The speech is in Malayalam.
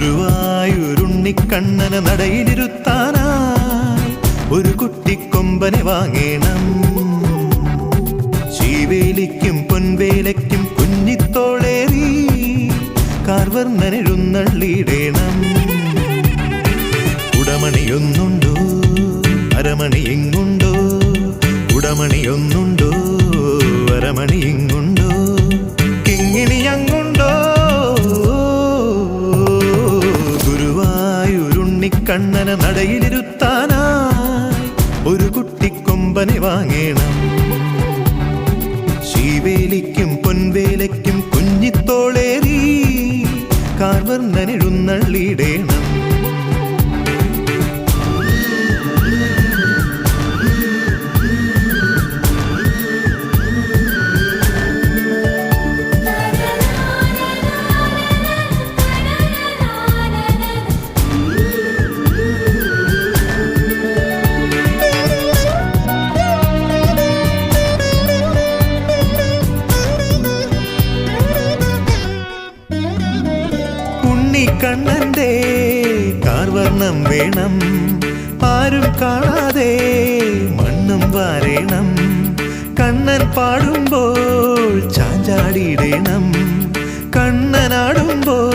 ഗുരുവായൂരുണ്ണിക്കണ്ണനെ നടയിലിരുത്താനായി ഒരു കുട്ടിക്കൊമ്പനെ വാങ്ങേണം. ശീവേലിക്കും പൊൻവേലയ്ക്കും കുഞ്ഞിത്തോളേറി കാർവർണ്ണനെഴുന്നള്ളിയിടേണം. കുടമണിയൊന്നുണ്ടോ അരമണി ഇങ്ങുണ്ടോ, കുടമണിയൊന്നുണ്ടോ അരമണി ഇങ്ങുണ്ടോ, കിങ്ങിണി അങ്ങുണ്ടോ. ഗുരുവായൂരുണ്ണിക്കണ്ണനെ നടയിലിരുത്താനായി ഒരു കുട്ടിക്കൊമ്പനെ വാങ്ങേണം. ശീവേലിക്കും പൊൻവേലയ്ക്കും കുഞ്ഞിത്തോളേറി കാർവർണ്ണനെഴുന്നള്ളിയിടേണം. കണ്ണന്റെ കാർവർണ്ണം വേണം, ആരും കാണാതെ മണ്ണും വാരേണം. കണ്ണൻ പാടുമ്പോൾ ചാഞ്ചാടിയിടേണം, കണ്ണനാടുമ്പോൾ